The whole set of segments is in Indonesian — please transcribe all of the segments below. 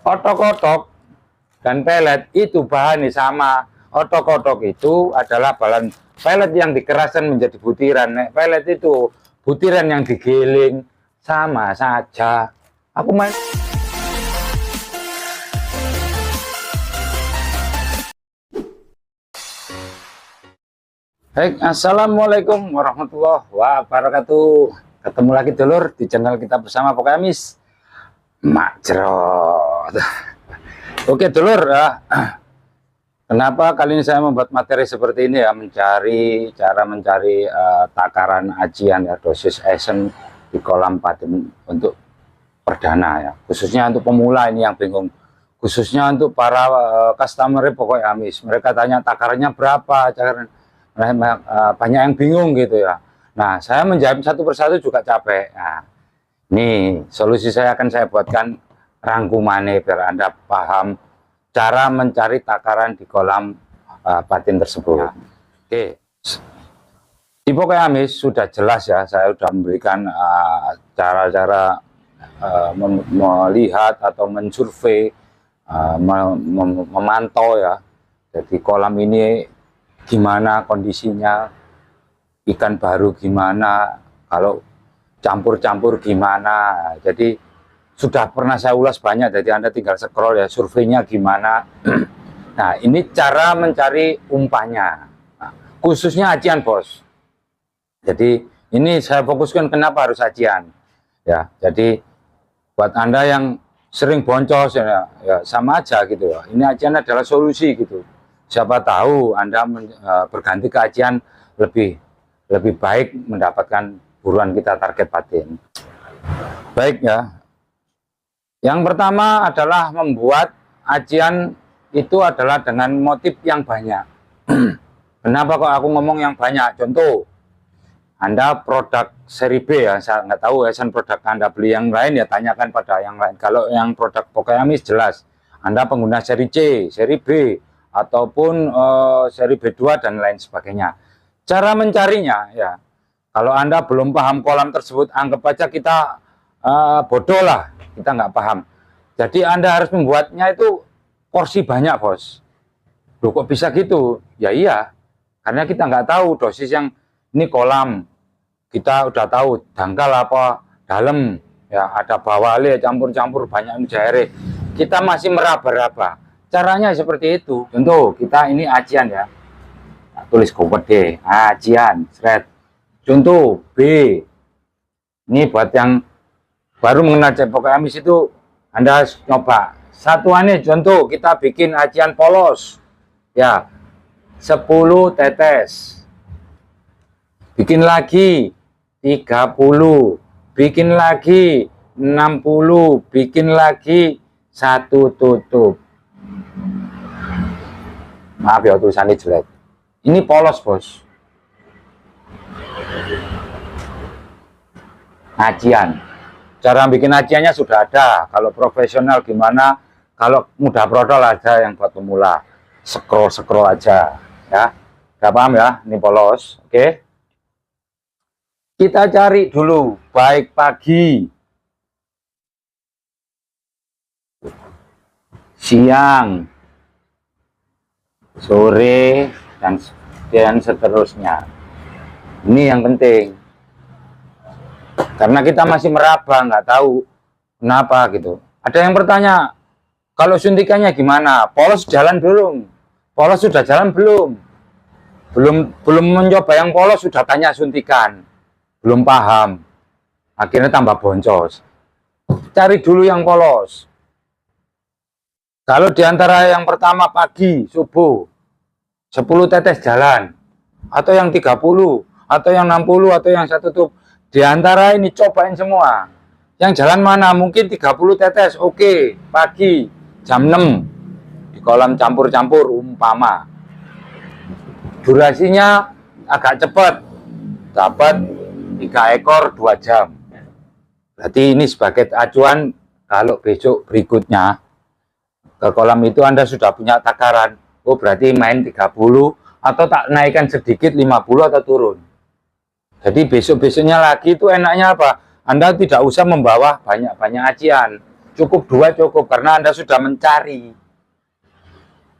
Otok-otok dan pelet itu bahannya sama. Otok-otok itu adalah bahan pelet yang dikeraskan menjadi butiran. Pelet itu butiran yang digiling, sama saja. Aku main. Baik, assalamualaikum warahmatullahi wabarakatuh. Ketemu lagi dulur di channel kita bersama Pokoknya Amis Macrot. Oke dulur, kenapa kali ini saya membuat materi seperti ini ya, cara mencari takaran ajian ya, dosis esen di kolam patin untuk perdana ya, khususnya untuk pemula ini yang bingung, khususnya untuk para customer Pokoknya Amis. Mereka tanya takarannya berapa, banyak yang bingung gitu ya. Nah, saya menjawab satu persatu juga capek. Nah, nih solusi saya akan saya buatkan rangkumannya biar Anda paham cara mencari takaran di kolam patin tersebut. Ya. Oke, di Pokoknya Amis sudah jelas ya, saya sudah memberikan cara-cara melihat atau mensurvei, memantau ya. Jadi kolam ini gimana kondisinya, ikan baru gimana, kalau campur-campur gimana. Jadi sudah pernah saya ulas banyak, jadi Anda tinggal scroll ya, surveinya gimana. Nah, ini cara mencari umpannya, khususnya ajian bos. Jadi ini saya fokuskan kenapa harus ajian ya. Jadi buat Anda yang sering boncos ya, sama aja gitu ya, ini ajian adalah solusi gitu. Siapa tahu Anda berganti ke ajian lebih baik mendapatkan buruan kita target patin. Baik ya. Yang pertama adalah membuat ajian itu adalah dengan motif yang banyak. Kenapa kok aku ngomong yang banyak? Contoh, Anda produk seri B ya, saya nggak tahu esen produk Anda beli yang lain ya, tanyakan pada yang lain. Kalau yang produk Pokoknya Amis jelas, Anda pengguna seri C, seri B, ataupun seri B2 dan lain sebagainya. Cara mencarinya ya, kalau Anda belum paham kolam tersebut, anggap aja kita bodoh lah, kita nggak paham. Jadi Anda harus membuatnya itu porsi banyak bos. Loh kok bisa gitu? Ya iya, karena kita nggak tahu dosis yang ini kolam. Kita udah tahu dangkal apa dalam ya, ada bawale campur-campur banyak jaire. Kita masih meraba-raba. Caranya seperti itu. Contoh, kita ini ajian ya. Nah, tulis gede, ajian, thread. Contoh B. Ini buat yang baru mengenal Pokoknya Amis itu, Anda harus nyoba. Satuannya contoh, kita bikin ajian polos. Ya, 10 tetes. Bikin lagi 30. Bikin lagi 60. Bikin lagi 1 tutup. Maaf ya tulisannya jelek. Ini polos bos. Ajian. Cara bikin ajiannya sudah ada. Kalau profesional gimana? Kalau mudah brodol ada yang buat pemula. Scroll aja. Ya. Gak paham ya? Ini polos. Oke. Kita cari dulu. Baik pagi, siang, sore, dan seterusnya. Ini yang penting, karena kita masih meraba, nggak tahu kenapa gitu. Ada yang bertanya, kalau suntikannya gimana? Polos jalan belum? Polos sudah jalan belum? Belum mencoba yang polos sudah tanya suntikan, belum paham, akhirnya tambah boncos. Cari dulu yang polos. Kalau diantara yang pertama pagi, subuh, 10 tetes jalan, atau yang 30, atau yang 60, atau yang 1 tutup, diantara ini cobain semua. Yang jalan mana? Mungkin 30 tetes, oke, pagi, jam 6, di kolam campur-campur umpama. Durasinya agak cepat, dapat 3 ekor 2 jam. Berarti ini sebagai acuan kalau besok berikutnya ke kolam itu Anda sudah punya takaran. Oh berarti main 30 atau tak naikkan sedikit 50 atau turun. Jadi besok-besoknya lagi itu enaknya apa? Anda tidak usah membawa banyak-banyak ajian. cukup 2 cukup, karena Anda sudah mencari.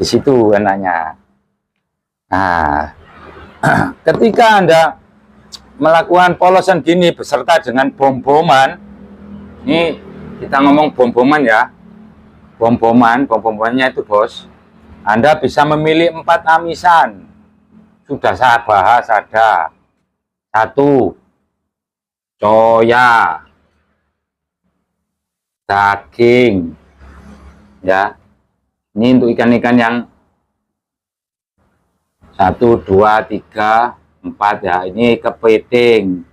Di situ enaknya. Nah, ketika Anda melakukan polosan gini beserta dengan bom-boman, ini kita ngomong bom-boman ya, bom-bomannya itu bos, Anda bisa memilih 4 amisan. Sudah saya bahas, ada 1 coya, daging, ya. Ini untuk ikan-ikan yang 1, 2, 3, 4 ya. Ini kepiting.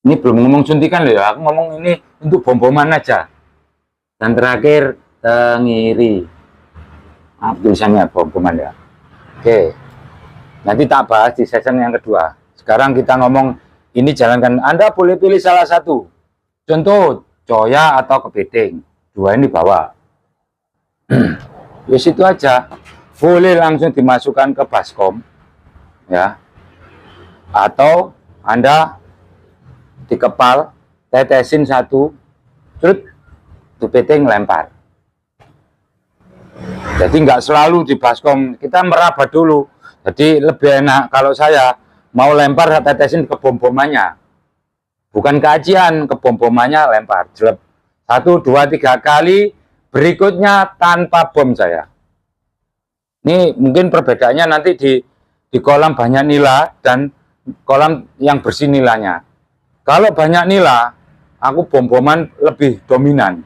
Ini belum ngomong suntikan loh ya. Aku ngomong ini untuk bom-boman aja. Dan terakhir tenggiri. Tulisannya bom-boman ya. Oke. Nanti tak bahas di season yang kedua. Sekarang kita ngomong ini, jalankan. Anda boleh pilih salah satu. Contoh coya atau kepiting. 2 ini bawa. Ya situ aja. Boleh langsung dimasukkan ke baskom ya, atau Anda dikepal, tetesin 1, terus kepiting lempar. Jadi nggak selalu di baskom, kita meraba dulu. Jadi lebih enak kalau saya mau lempar, tetesin ke bom-bomannya, bukan kajian, ke bom-bomannya lempar, jelek 1, 2, 3 kali. Berikutnya tanpa bom saya. Ini mungkin perbedaannya nanti di kolam banyak nila dan kolam yang bersih nilanya. Kalau banyak nila, aku bom-boman lebih dominan.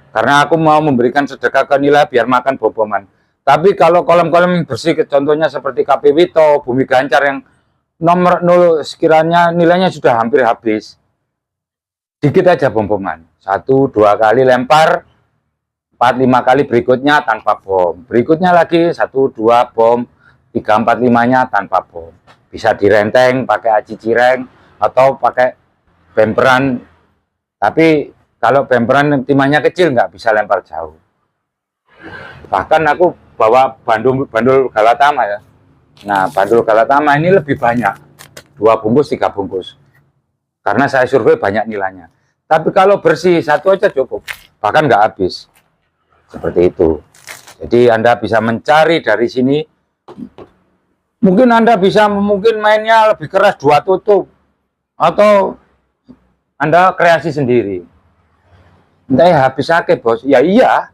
Karena aku mau memberikan sedekah ke nila biar makan bom-boman. Tapi kalau kolam-kolam yang bersih, contohnya seperti KP Wito, Bumi Gancar yang nomor 0, sekiranya nilainya sudah hampir habis, dikit aja bom-boman. 1, 2 kali lempar, 4, 5 kali berikutnya tanpa bom. Berikutnya lagi 1, 2 bom, 3, 4, 5-nya tanpa bom. Bisa direnteng pakai aci cireng atau pakai bemperan. Tapi kalau bemperan timahnya kecil nggak bisa lempar jauh. Bahkan aku bawa bandul Galatama ya. Nah, bandul Galatama ini lebih banyak. 2 bungkus, 3 bungkus. Karena saya survei banyak nilainya. Tapi kalau bersih 1 aja cukup. Bahkan nggak habis. Seperti itu. Jadi Anda bisa mencari dari sini. Mungkin Anda bisa mainnya lebih keras 2 tutup. Atau Anda kreasi sendiri. Entah ya habis sakit bos. Ya iya.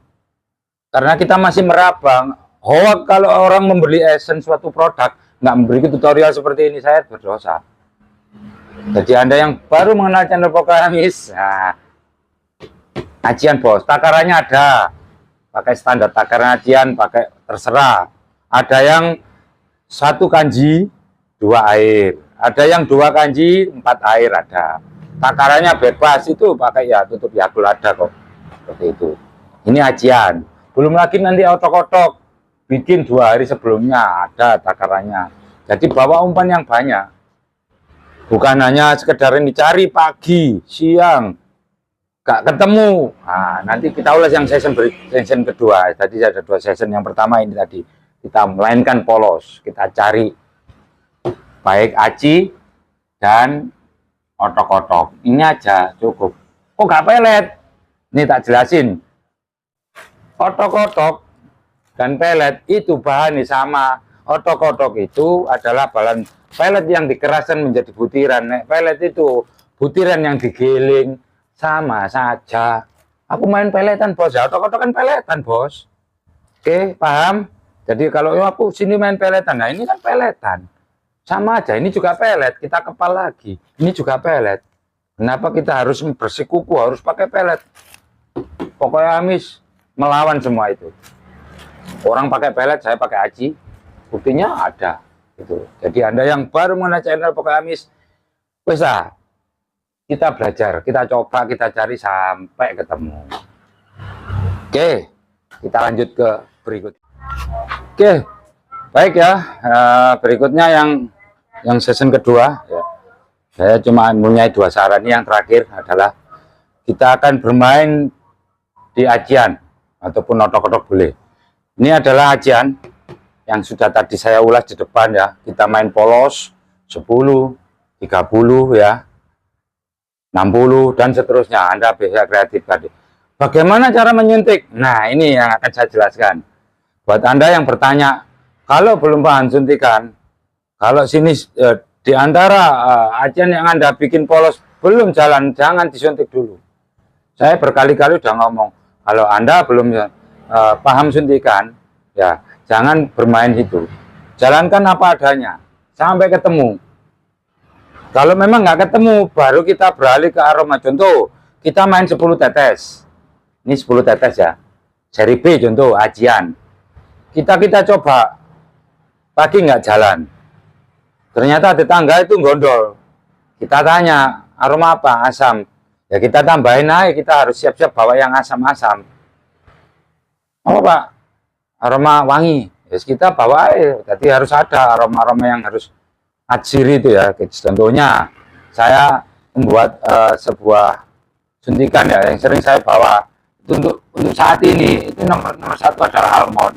Karena kita masih meraba. Hoak kalau orang membeli essence suatu produk, nggak memberi tutorial seperti ini, saya berdosa. Jadi Anda yang baru mengenal channel Pokokyamis, nah, ajian bos, takarannya ada. Pakai standar takaran ajian, pakai terserah. Ada yang 1 kanji 2 air, ada yang 2 kanji 4 air, ada. Takarannya bebas, itu pakai ya tutup Yakul ada kok. Seperti itu. Ini ajian. Belum lagi nanti otok-otok, bikin 2 hari sebelumnya, ada takarannya. Jadi bawa umpan yang banyak. Bukan hanya sekedar ini cari pagi, siang, gak ketemu. Nah, nanti kita ulas yang season kedua. Tadi ada 2 season. Yang pertama ini tadi kita melainkan polos, kita cari baik aci dan otok-otok. Ini aja cukup. Kok gak pelet? Ini tak jelasin. Otok-otok dan pelet itu bahannya sama. Otok-otok itu adalah bahan pelet yang dikeraskan menjadi butiran. Pelet itu butiran yang digiling. Sama saja. Aku main peletan bos ya, otok-otok kan peletan bos. Oke, paham? Jadi kalau aku sini main peletan, nah ini kan peletan. Sama aja, ini juga pelet, kita kepal lagi. Ini juga pelet. Kenapa kita harus bersikuku, harus pakai pelet? Pokokyamis melawan semua itu. Orang pakai pelet, saya pakai aci. Buktinya ada. Gitu. Jadi Anda yang baru mengenal channel Pokokyamis, bisa. Kita belajar, kita coba, kita cari sampai ketemu. Oke, kita lanjut ke berikut. Oke, baik ya. Berikutnya yang season kedua. Ya. Saya cuma punya 2 saran. Yang terakhir adalah kita akan bermain di ajian ataupun otok-otok boleh. Ini adalah ajian yang sudah tadi saya ulas di depan ya. Kita main polos 10, 30 ya. 60 dan seterusnya. Anda bisa kreatif tadi. Bagaimana cara menyuntik? Nah, ini yang akan saya jelaskan. Buat Anda yang bertanya, kalau belum paham suntikan, kalau sini di antara acian yang Anda bikin polos belum jalan, jangan disuntik dulu. Saya berkali-kali udah ngomong, kalau Anda belum paham suntikan, ya jangan bermain itu. Jalankan apa adanya, sampai ketemu. Kalau memang nggak ketemu, baru kita beralih ke aroma. Contoh, kita main 10 tetes. Ini 10 tetes ya. Seri B contoh, ajian. Kita coba, pagi nggak jalan. Ternyata tetangga itu gondol. Kita tanya, aroma apa? Asam. Ya kita tambahin aja, kita harus siap-siap bawa yang asam-asam. Apa Pak? Aroma wangi. Ya kita bawa aja. Jadi harus ada aroma-aroma yang harus atsiri itu ya. Contohnya saya membuat sebuah suntikan ya yang sering saya bawa itu untuk saat ini itu nomor satu adalah almond.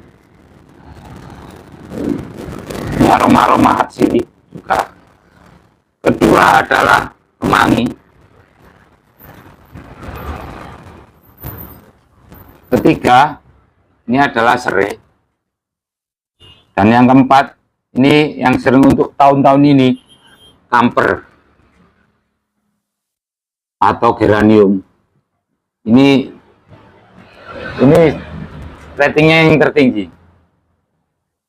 Ini aroma atsiri juga. Kedua adalah kemangi. Ketiga ini adalah serai. Dan yang keempat ini yang sering untuk tahun-tahun ini, kamper atau geranium. Ini ratingnya yang tertinggi.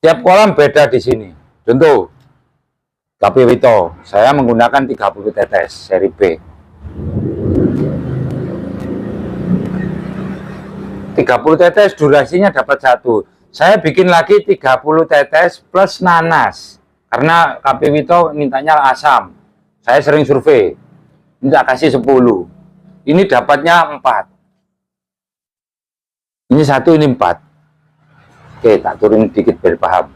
Tiap kolam beda di sini. Contoh, Kapi Wito, saya menggunakan 30 tetes seri B. 30 tetes durasinya dapat 1. Saya bikin lagi 30 tetes plus nanas. Karena Kapi Wito mintanya asam. Saya sering survei. Minta kasih 10. Ini dapatnya 4. Ini 1, ini 4. Oke, tak turun dikit biar paham.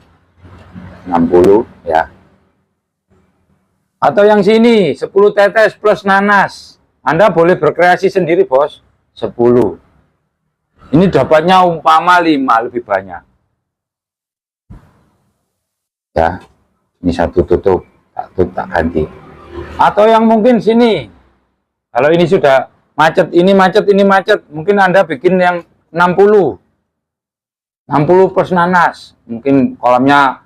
60 ya. Atau yang sini 10 tetes plus nanas. Anda boleh berkreasi sendiri, Bos. 10. Ini dapatnya umpama 5 lebih banyak. Ya, ini satu tutup, tak ganti. Atau yang mungkin sini, kalau ini sudah macet, ini macet, mungkin Anda bikin yang 60. 60 plus nanas. Mungkin kolamnya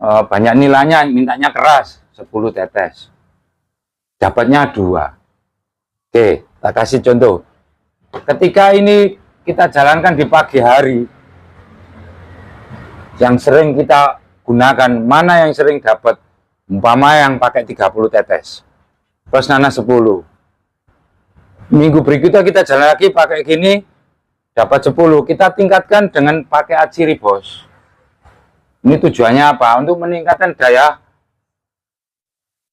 banyak nilainya, mintanya keras, 10 tetes. Dapatnya 2. Oke, tak kasih contoh. Ketika ini kita jalankan di pagi hari, yang sering kita gunakan, mana yang sering dapat? Umpama yang pakai 30 tetes plus nanas 10. Minggu berikutnya kita jalan lagi pakai gini, dapat 10. Kita tingkatkan dengan pakai atsiri, Bos. Ini tujuannya apa? Untuk meningkatkan daya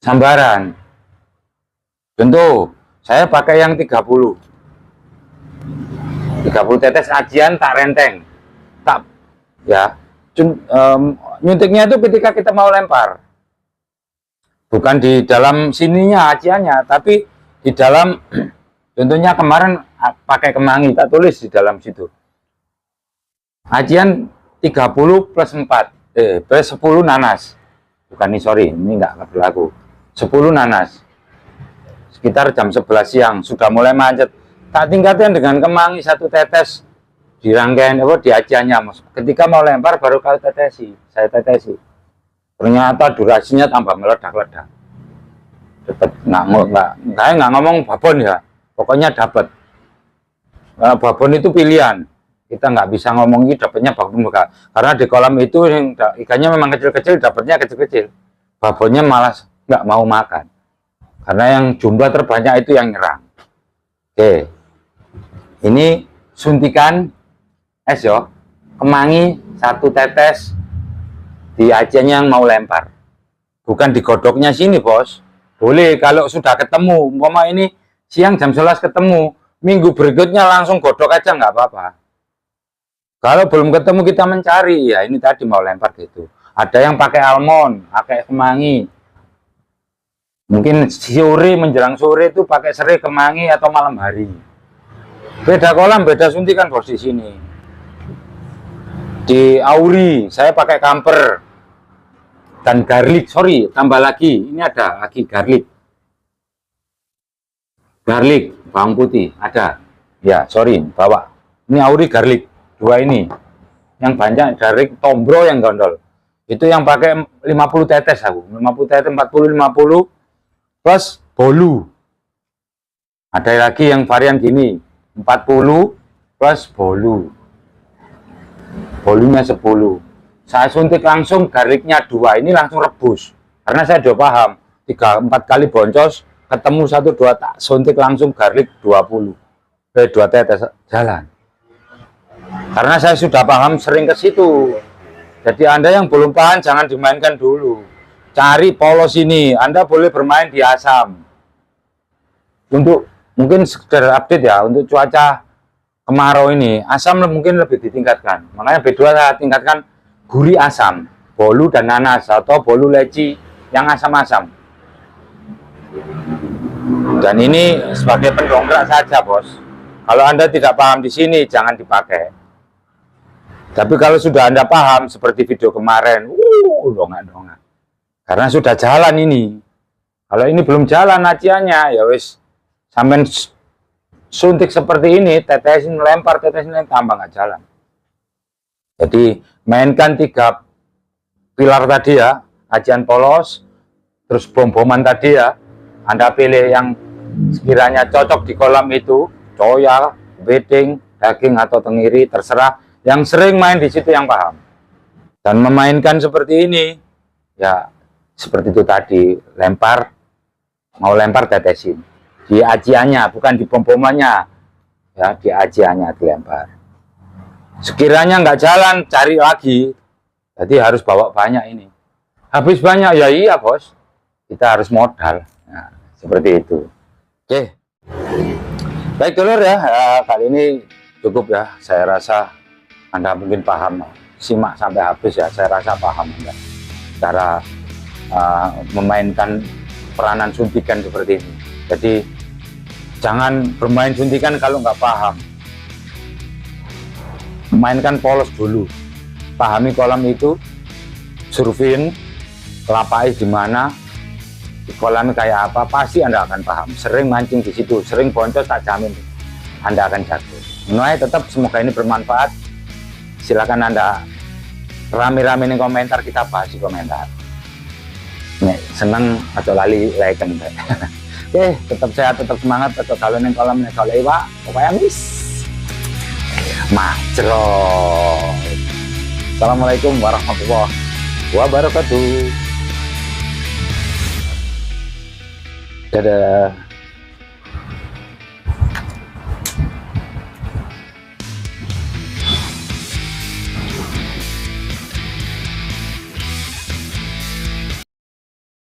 sambaran. Contoh, saya pakai yang 30 tetes ajian, tak renteng, tak ya. Nyuntiknya itu ketika kita mau lempar, bukan di dalam sininya ajiannya, tapi di dalam. Contohnya kemarin pakai kemangi, tak tulis di dalam situ. Ajian 30 plus 4, plus 10 nanas. Bukan nih, sorry, ini nggak berlaku. 10 nanas. Sekitar jam 11 siang, sudah mulai macet. Tak tingkatkan dengan kemangi 1 tetes di rangkaian di ajiannya. Ketika mau lempar baru saya tetesi. Ternyata durasinya tambah meledak-ledak. Tetap nggak ngomong babon ya. Pokoknya dapat. Babon itu pilihan. Kita nggak bisa ngomong ini dapatnya babon enggak. Karena di kolam itu yang ikannya memang kecil-kecil, dapatnya kecil-kecil. Babonnya malas nggak mau makan. Karena yang jumlah terbanyak itu yang nyerang. Oke. Ini suntikan es yo. Kemangi 1 tetes di ajiannya yang mau lempar. Bukan digodoknya sini, Bos. Boleh kalau sudah ketemu. Umpama ini siang jam 11 ketemu, minggu berikutnya langsung godok aja nggak apa-apa. Kalau belum ketemu kita mencari, ya ini tadi mau lempar gitu. Ada yang pakai almond, pakai kemangi. Mungkin sore menjelang sore itu pakai serai kemangi atau malam hari. Beda kolam, beda suntikan, Bos, di sini. Di Auri, saya pakai kamper dan garlic, sorry, tambah lagi. Ini ada lagi garlic. garlic, bawang putih, ada. Ya, sorry, bawa. Ini Auri garlic, 2 ini. Yang banyak garlic tombro yang gondol. Itu yang pakai 50 tetes aku. 50 tetes, 40, 50. Plus bolu. Ada lagi yang varian gini, 40 plus bolu. Bolunya 10. Saya suntik langsung garlicnya 2, ini langsung rebus. Karena saya udah paham, 3-4 kali boncos, ketemu 1-2 tak suntik langsung garlic 20. 2 tetes jalan. Karena saya sudah paham sering ke situ. Jadi Anda yang belum paham jangan dimainkan dulu. Cari polos ini, Anda boleh bermain di Asam. Untuk mungkin sekedar update ya, untuk cuaca kemarau ini, Asam mungkin lebih ditingkatkan. Makanya B2 saya tingkatkan gurih asam, bolu dan nanas atau bolu leci yang asam-asam. Dan ini sebagai pendongkrak saja, Bos. Kalau Anda tidak paham di sini, jangan dipakai. Tapi kalau sudah Anda paham, seperti video kemarin, dongak-dongak. Karena sudah jalan ini. Kalau ini belum jalan aciannya, ya wis, sampai suntik seperti ini, tetesin lempar, tambah nggak jalan. Jadi mainkan 3 pilar tadi ya, acian polos, terus bom-boman tadi ya. Anda pilih yang sekiranya cocok di kolam itu, coya, beding, daging atau tenggiri, terserah. Yang sering main di situ yang paham. Dan memainkan seperti ini, ya seperti itu tadi, lempar, mau lempar tetesin. Di aciannya, bukan di bom-bomannya. Ya, di aciannya dilempar. Sekiranya nggak jalan, cari lagi. Jadi harus bawa banyak ini. Habis banyak, ya iya bos. Kita harus modal. Nah, seperti itu. Oke. Baik dulur ya, kali ini cukup ya. Saya rasa Anda mungkin paham. Simak sampai habis ya, saya rasa paham Anda. Cara memainkan peranan suntikan seperti ini. Jadi jangan bermain suntikan kalau nggak paham. Mainkan polos dulu, pahami kolam itu, surfin, kelapai di mana, di kolam kayak apa, pasti Anda akan paham. Sering mancing di situ, sering boncos, tak jamin Anda akan jago. Nah, tetap semoga ini bermanfaat. Silakan Anda rame-rame di komentar, kita bahas di komentar. Nih, seneng atau lali like kan. Oke, tetap sehat, tetap semangat, tetap kalian yang kolam nih kalau Pak, pokoknya mis. Macro. Assalamualaikum warahmatullahi wabarakatuh. Dadah.